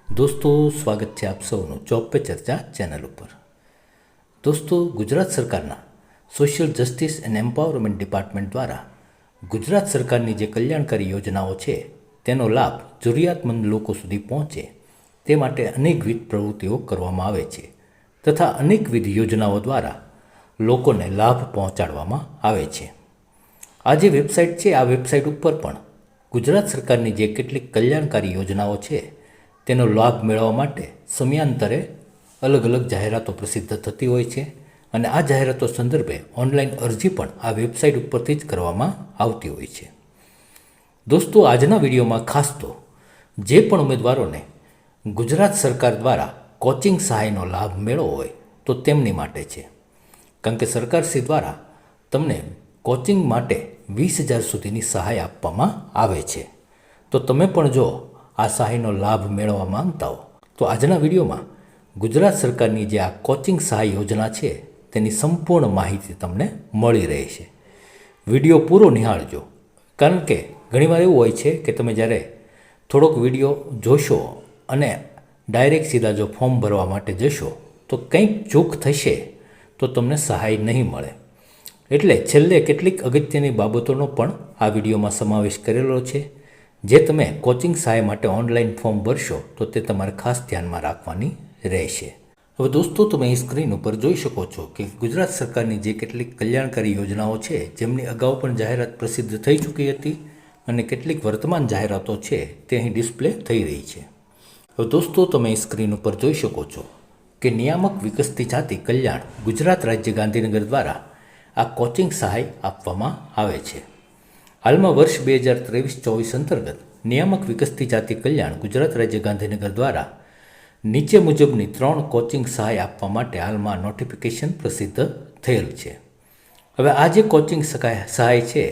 દોસ્તો, સ્વાગત છે આપ સૌનું જોબ પે ચર્ચા ચેનલ ઉપર. દોસ્તો, ગુજરાત સરકારના social justice and empowerment department દ્વારા ગુજરાત સરકારની જે કલ્યાણકારી યોજનાઓ છે તેનો લાભ જરૂરિયાતમંદ લોકો સુધી પહોંચે તે માટે અનેકવિધ પ્રવૃત્તિઓ કરવામાં આવે છે તથા અનેકવિધ યોજનાઓ દ્વારા લોકોને લાભ પહોંચાડવામાં આવે છે. આ જે વેબસાઇટ છે આ વેબસાઇટ ઉપર પણ ગુજરાત સરકારની જે કેટલીક કલ્યાણકારી યોજનાઓ છે તેનો લાભ મેળવવા માટે સમયાંતરે અલગ અલગ જાહેરાતો પ્રસિદ્ધ થતી હોય છે અને આ જાહેરાતો સંદર્ભે ઓનલાઈન અરજી પણ આ વેબસાઇટ ઉપરથી જ કરવામાં આવતી હોય છે. દોસ્તો, આજના વિડીયોમાં ખાસ તો જે પણ ઉમેદવારોને ગુજરાત સરકાર દ્વારા કોચિંગ સહાયનો લાભ મેળવવો હોય તો તેમની માટે છે. કારણ કે સરકારશ્રી દ્વારા તમને કોચિંગ માટે 20,000 સુધીની સહાય આપવામાં આવે છે. તો તમે પણ જો આ સહાયનો લાભ મેળવવા માંગતા હો તો આજના વિડીયોમાં ગુજરાત સરકારની જે આ કોચિંગ સહાય યોજના છે તેની સંપૂર્ણ માહિતી તમને મળી રહેશે. વિડીયો પૂરો નિહાળજો, કારણ કે ઘણીવાર એવું હોય છે કે તમે જ્યારે થોડોક વિડીયો જોશો અને ડાયરેક્ટ સીધા જો ફોર્મ ભરવા માટે જશો તો કંઈક ચૂક થશે તો તમને સહાય નહીં મળે. એટલે છેલ્લે કેટલીક અગત્યની બાબતોનો પણ આ વિડીયોમાં સમાવેશ કરેલો છે. જે તમે કોચિંગ સહાય માટે ઓનલાઈન ફોર્મ ભરશો તો તે તમારે ખાસ ધ્યાનમાં રાખવાની રહેશે. હવે દોસ્તો, તમે અહીં સ્ક્રીન ઉપર જોઈ શકો છો કે ગુજરાત સરકારની જે કેટલીક કલ્યાણકારી યોજનાઓ છે જેમની અગાઉ પણ જાહેરાત પ્રસિદ્ધ થઈ ચૂકી હતી અને કેટલીક વર્તમાન જાહેરાતો છે તે અહીં ડિસ્પ્લે થઈ રહી છે. હવે દોસ્તો, તમે અહીં સ્ક્રીન ઉપર જોઈ શકો છો કે નિયામક વિકસતી જાતિ કલ્યાણ ગુજરાત રાજ્ય ગાંધીનગર દ્વારા આ કોચિંગ સહાય આપવામાં આવે છે. હાલમાં વર્ષ 2023-24 અંતર્ગત નિયામક વિકસતી જાતિ કલ્યાણ ગુજરાત રાજ્ય ગાંધીનગર દ્વારા નીચે મુજબની 3 કોચિંગ સહાય આપવા માટે હાલમાં નોટિફિકેશન પ્રસિદ્ધ થયેલ છે. હવે આ જે કોચિંગ સહાય છે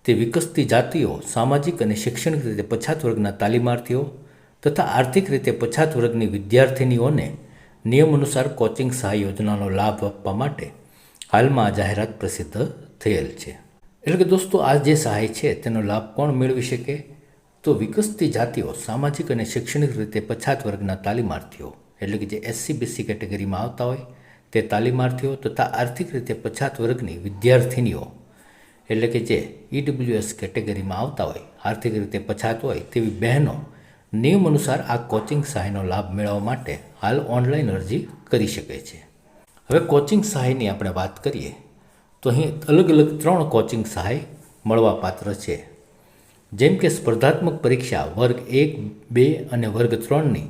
તે વિકસતી જાતિઓ, સામાજિક અને શૈક્ષણિક રીતે પછાત વર્ગના તાલીમાર્થીઓ તથા આર્થિક રીતે પછાત વર્ગની વિદ્યાર્થિનીઓને નિયમ અનુસાર કોચિંગ સહાય યોજનાનો લાભ આપવા માટે હાલમાં આ જાહેરાત પ્રસિદ્ધ થયેલ છે. એટલે કે દોસ્તો, આ જે સહાય છે તેનો લાભ કોણ મેળવી શકે? તો વિકસતી જાતિઓ, સામાજિક અને શૈક્ષણિક રીતે પછાત વર્ગના તાલીમાર્થીઓ, એટલે કે જે SC/BC કેટેગરીમાં આવતા હોય તે તાલીમાર્થીઓ તથા આર્થિક રીતે પછાત વર્ગની વિદ્યાર્થિનીઓ, એટલે કે જે EWS કેટેગરીમાં આવતા હોય, આર્થિક રીતે પછાત હોય તેવી બહેનો નિયમ અનુસાર આ કોચિંગ સહાયનો લાભ મેળવવા માટે હાલ ઓનલાઈન અરજી કરી શકે છે. હવે કોચિંગ સહાયની આપણે વાત કરીએ તો અહીં અલગ અલગ 3 કોચિંગ સહાય મળવાપાત્ર છે. જેમ કે સ્પર્ધાત્મક પરીક્ષા વર્ગ 1, 2 અને વર્ગ 3ની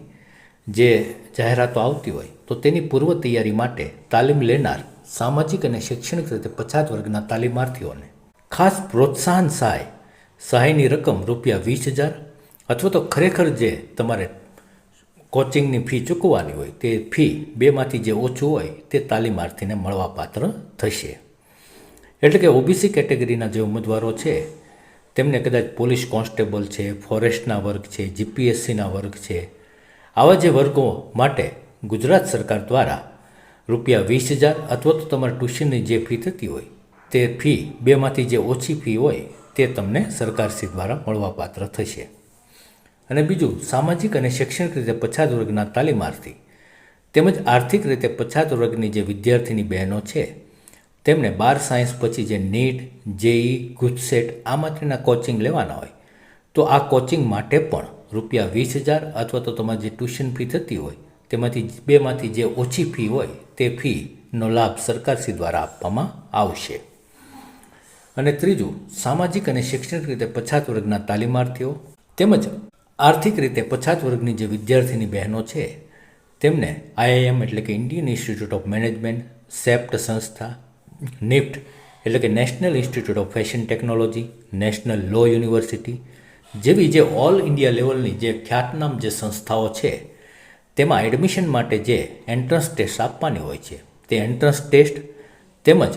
જે જાહેરાતો આવતી હોય તો તેની પૂર્વ તૈયારી માટે તાલીમ લેનાર સામાજિક અને શૈક્ષણિક રીતે પછાત વર્ગના તાલીમાર્થીઓને ખાસ પ્રોત્સાહન સહાયની રકમ ₹20,000 અથવા તો ખરેખર જે તમારે કોચિંગની ફી ચૂકવવાની હોય તે ફી 2માંથી જે ઓછું હોય તે તાલીમાર્થીને મળવાપાત્ર થશે. એટલે કે OBC કેટેગરીના જે ઉમેદવારો છે તેમને કદાચ પોલીસ કોન્સ્ટેબલ છે, ફોરેસ્ટના વર્ગ છે, GPSCના વર્ગ છે, આવા જે વર્ગો માટે ગુજરાત સરકાર દ્વારા ₹20,000 અથવા તો તમારા ટ્યુશનની જે ફી થતી હોય તે ફી 2માંથી જે ઓછી ફી હોય તે તમને સરકારશ્રી દ્વારા મળવાપાત્ર થશે. અને બીજું, સામાજિક અને શૈક્ષણિક રીતે પછાત વર્ગના તાલીમાર્થી તેમજ આર્થિક રીતે પછાત વર્ગની જે વિદ્યાર્થીની બહેનો છે તેમને 12 સાયન્સ પછી જે NEET, JEE, ગુજસેટ આ માટેના કોચિંગ લેવાના હોય તો આ કોચિંગ માટે પણ ₹20,000 અથવા તો તમારી જે ટ્યુશન ફી થતી હોય તેમાંથી 2માંથી જે ઓછી ફી હોય તે ફીનો લાભ સરકારશ્રી દ્વારા આપવામાં આવશે. અને ત્રીજું, સામાજિક અને શૈક્ષણિક રીતે પછાત વર્ગના તાલીમાર્થીઓ તેમજ આર્થિક રીતે પછાત વર્ગની જે વિદ્યાર્થીની બહેનો છે તેમને IIM એટલે કે Indian institute of management, CEPT સંસ્થા, NIFT એટલે કે national institute of fashion technology, national law university જેવી જે ઓલ ઇન્ડિયા લેવલની જે ખ્યાતનામ જે સંસ્થાઓ છે તેમાં એડમિશન માટે જે એન્ટ્રન્સ ટેસ્ટ આપવાની હોય છે તે એન્ટ્રન્સ ટેસ્ટ તેમજ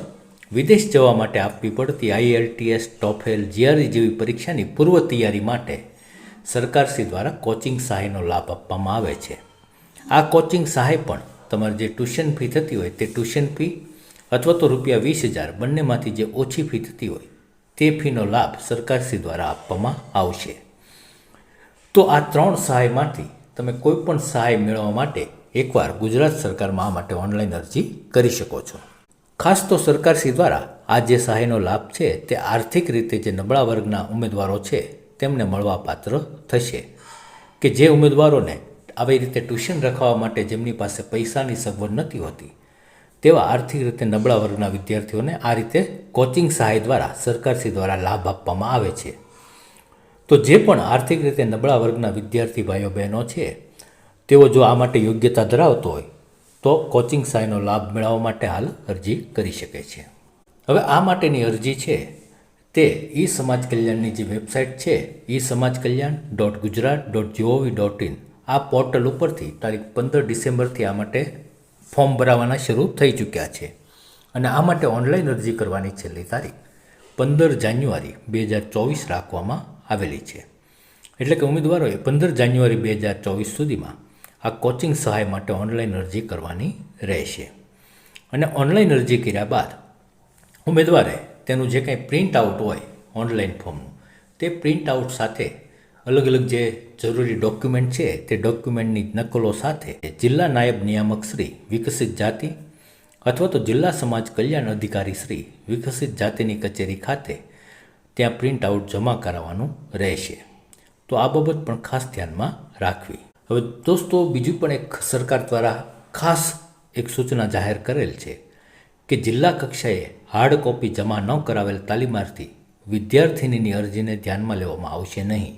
વિદેશ જવા માટે આપવી પડતી IELTS, TOEFL, GRE જેવી પરીક્ષાની પૂર્વ તૈયારી માટે સરકારશ્રી દ્વારા કોચિંગ સહાયનો લાભ આપવામાં આવે છે. આ કોચિંગ સહાય પણ તમારી જે ટ્યુશન ફી થતી હોય તે ટ્યુશન ફી અથવા તો ₹20,000 બંનેમાંથી જે ઓછી ફી થતી હોય તે ફીનો લાભ સરકારશ્રી દ્વારા આપવામાં આવશે. તો આ 3 સહાયમાંથી તમે કોઈ પણ સહાય મેળવવા માટે એકવાર ગુજરાત સરકારમાં આ માટે ઓનલાઈન અરજી કરી શકો છો. ખાસ તો સરકારશ્રી દ્વારા આ જે સહાયનો લાભ છે તે આર્થિક રીતે જે નબળા વર્ગના ઉમેદવારો છે તેમને મળવાપાત્ર થશે કે જે ઉમેદવારોને આવી રીતે ટ્યુશન રખાવવા માટે જેમની પાસે પૈસાની સગવડ નથી હોતી તેવા આર્થિક રીતે નબળા વર્ગના વિદ્યાર્થીઓને આ રીતે કોચિંગ સહાય દ્વારા સરકારશ્રી દ્વારા લાભ આપવામાં આવે છે. તો જે પણ આર્થિક રીતે નબળા વર્ગના વિદ્યાર્થી ભાઈઓ બહેનો છે તેઓ જો આ માટે યોગ્યતા ધરાવતો હોય તો કોચિંગ સહાયનો લાભ મેળવવા માટે હાલ અરજી કરી શકે છે. હવે આ માટેની અરજી છે તે ઈ સમાજ કલ્યાણની જે વેબસાઇટ છે eSamajkalyan.gujarat.gov.in આ પોર્ટલ ઉપરથી તારીખ 15 ડિસેમ્બરથી આ માટે ફોર્મ ભરાવાના શરૂ થઈ ચૂક્યા છે અને આ માટે ઓનલાઈન અરજી કરવાની છેલ્લી તારીખ 15 જાન્યુઆરી 2024 રાખવામાં આવેલી છે. એટલે કે ઉમેદવારોએ 15 જાન્યુઆરી 2024 સુધીમાં આ કોચિંગ સહાય માટે ઓનલાઈન અરજી કરવાની રહેશે. અને ઓનલાઈન અરજી કર્યા બાદ ઉમેદવારે તેનું જે કંઈ પ્રિન્ટ આઉટ હોય ઓનલાઈન ફોર્મનું તે પ્રિન્ટ આઉટ સાથે અલગ અલગ જે જરૂરી ડોક્યુમેન્ટ છે તે ડોક્યુમેન્ટની નકલો સાથે જિલ્લા નાયબ નિયામક શ્રી વિકસિત જાતિ અથવા તો જિલ્લા સમાજ કલ્યાણ અધિકારી શ્રી વિકસિત જાતિની કચેરી ખાતે ત્યાં પ્રિન્ટ આઉટ જમા કરાવવાનું રહેશે. તો આ બાબત પણ ખાસ ધ્યાનમાં રાખવી. હવે દોસ્તો બીજું પણ એક સરકાર દ્વારા ખાસ એક સૂચના જાહેર કરેલ છે કે જિલ્લા કક્ષાએ હાર્ડ કોપી જમા ન કરાવેલ તાલીમાર્થી વિદ્યાર્થિનીની અરજીને ધ્યાનમાં લેવામાં આવશે નહીં.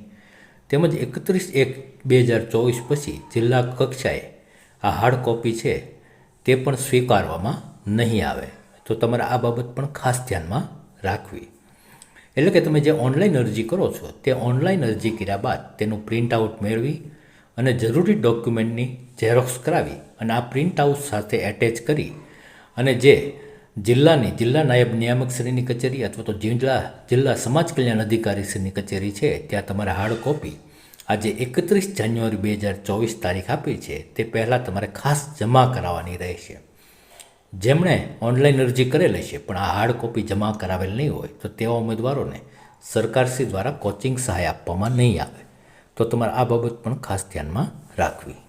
તેમજ 31/1/2024 પછી જિલ્લા કક્ષાએ આ હાર્ડ કોપી છે તે પણ સ્વીકારવામાં નહીં આવે. તો તમારે આ બાબત પણ ખાસ ધ્યાનમાં રાખવી. એટલે કે તમે જે ઓનલાઈન અરજી કરો છો તે ઓનલાઈન અરજી કર્યા બાદ તેનું પ્રિન્ટ આઉટ મેળવી અને જરૂરી ડોક્યુમેન્ટની ઝેરોક્સ કરાવી અને આ પ્રિન્ટ આઉટ સાથે એટેચ કરી અને જે જિલ્લા નાયબ નિયામકશ્રીની કચેરી અથવા તો જિલ્લા સમાજ કલ્યાણ અધિકારીશ્રીની કચેરી છે ત્યાં તમારે હાર્ડ કોપી આજે 31 જાન્યુઆરી 2024 તારીખ આપી છે તે પહેલાં તમારે ખાસ જમા કરાવવાની રહેશે. જેમણે ઓનલાઈન અરજી કરેલી છે પણ આ હાર્ડ કોપી જમા કરાવેલ નહીં હોય તો તેવા ઉમેદવારોને સરકારશ્રી દ્વારા કોચિંગ સહાય આપવામાં નહીં આવે. તો તમારે આ બાબત પણ ખાસ ધ્યાનમાં રાખવી.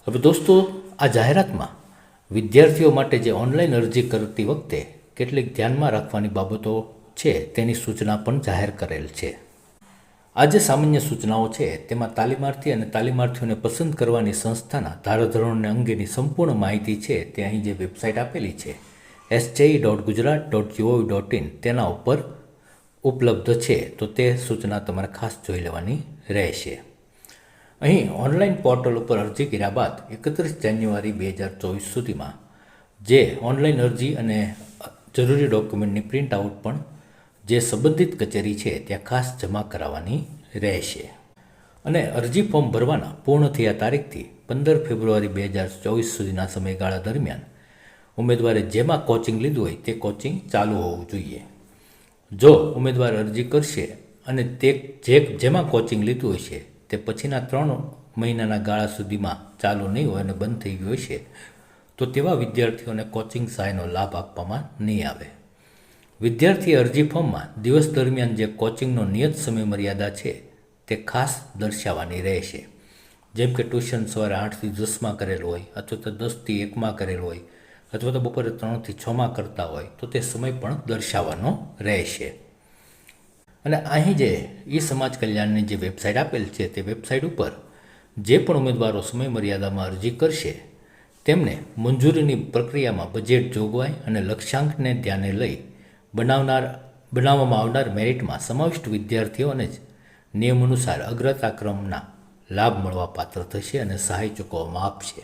હવે દોસ્તો આ જાહેરાતમાં વિદ્યાર્થીઓ માટે જે ઓનલાઈન અરજી કરતી વખતે કેટલીક ધ્યાનમાં રાખવાની બાબતો છે તેની સૂચના પણ જાહેર કરેલ છે. આ જે સામાન્ય સૂચનાઓ છે તેમાં તાલીમાર્થી અને તાલીમાર્થીઓને પસંદ કરવાની સંસ્થાના ધારાધોરણને અંગેની સંપૂર્ણ માહિતી છે તે અહીં જે વેબસાઇટ આપેલી છે SJE.gujarat.gov.in તેના ઉપર ઉપલબ્ધ છે. તો તે સૂચના તમારે ખાસ જોઈ લેવાની રહેશે. અહીં ઓનલાઈન પોર્ટલ ઉપર અરજી કર્યા બાદ 31 જાન્યુઆરી 2024 સુધીમાં જે ઓનલાઈન અરજી અને જરૂરી ડોક્યુમેન્ટની પ્રિન્ટ આઉટ પણ જે સંબંધિત કચેરી છે ત્યાં ખાસ જમા કરાવવાની રહેશે. અને અરજી ફોર્મ ભરવાના પૂર્ણ થયા તારીખથી 15 ફેબ્રુઆરી 2024 સુધીના સમયગાળા દરમિયાન ઉમેદવારે જેમાં કોચિંગ લીધું હોય તે કોચિંગ ચાલુ હોવું જોઈએ. જો ઉમેદવાર અરજી કરશે અને તે જેમાં કોચિંગ લીધું હોય છે તે પછીના 3 મહિનાના ગાળા સુધીમાં ચાલુ નહીં હોય અને બંધ થઈ ગયું હશે તો તેવા વિદ્યાર્થીઓને કોચિંગ સહાયનો લાભ આપવામાં નહીં આવે. વિદ્યાર્થી અરજી ફોર્મમાં દિવસ દરમિયાન જે કોચિંગનો નિયત સમય મર્યાદા છે તે ખાસ દર્શાવવાની રહેશે. જેમ કે ટ્યુશન સવારે 8 થી 10માં કરેલું હોય અથવા તો 10 થી 1માં કરેલું હોય અથવા તો બપોરે 3 થી 6માં કરતા હોય તો તે સમય પણ દર્શાવવાનો રહેશે. અને અહીં જે ઈ સમાજ કલ્યાણની જે વેબસાઇટ આપેલ છે તે વેબસાઇટ ઉપર જે પણ ઉમેદવારો સમય મર્યાદામાં અરજી કરશે તેમને મંજૂરીની પ્રક્રિયામાં બજેટ જોગવાઈ અને લક્ષ્યાંકને ધ્યાને લઈ બનાવવામાં આવનાર મેરિટમાં સમાવિષ્ટ વિદ્યાર્થીઓને જ નિયમ અનુસાર અગ્રતાક્રમના લાભ મળવા પાત્ર થશે અને સહાય ચૂકવવામાં આપશે.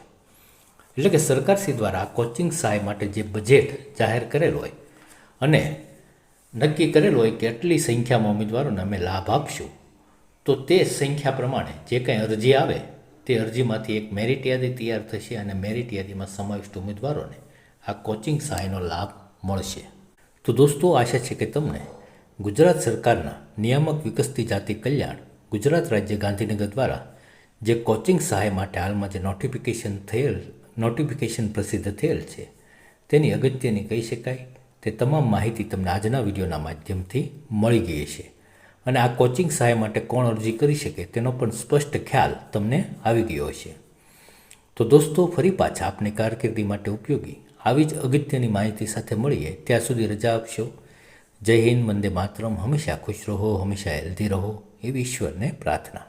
એટલે કે સરકારશ્રી દ્વારા કોચિંગ સહાય માટે જે બજેટ જાહેર કરેલ હોય અને નક્કી કરેલ હોય કે આટલી સંખ્યામાં ઉમેદવારોને અમે લાભ આપશું તો તે સંખ્યા પ્રમાણે જે કંઈ અરજી આવે તે અરજીમાંથી એક મેરિટ યાદી તૈયાર થશે અને મેરિટ યાદીમાં સમાવિષ્ટ ઉમેદવારોને આ કોચિંગ સહાયનો લાભ મળશે. તો દોસ્તો આશા છે કે તમને ગુજરાત સરકારના નિયામક વિકસતી જાતિ કલ્યાણ ગુજરાત રાજ્ય ગાંધીનગર દ્વારા જે કોચિંગ સહાય માટે હાલમાં જે નોટિફિકેશન પ્રસિદ્ધ થયેલ છે તેની અગત્યની કહી શકાય તે તમામ માહિતી તમને આજના વિડીયોના માધ્યમથી મળી ગઈ છે. અને આ કોચિંગ સહાય માટે કોણ અરજી કરી શકે તેનો પણ સ્પષ્ટ ખ્યાલ તમને આવી ગયો હશે. તો દોસ્તો, ફરી પાછા આપની કારકિર્દી માટે ઉપયોગી આવી જ અગત્યની માહિતી સાથે મળીએ. ત્યાં સુધી રજા આપશો. જય હિન્દ, વંદે માતરમ. હંમેશા ખુશ રહો, હંમેશા હેલ્ધી રહો, એવી ઈશ્વરને પ્રાર્થના.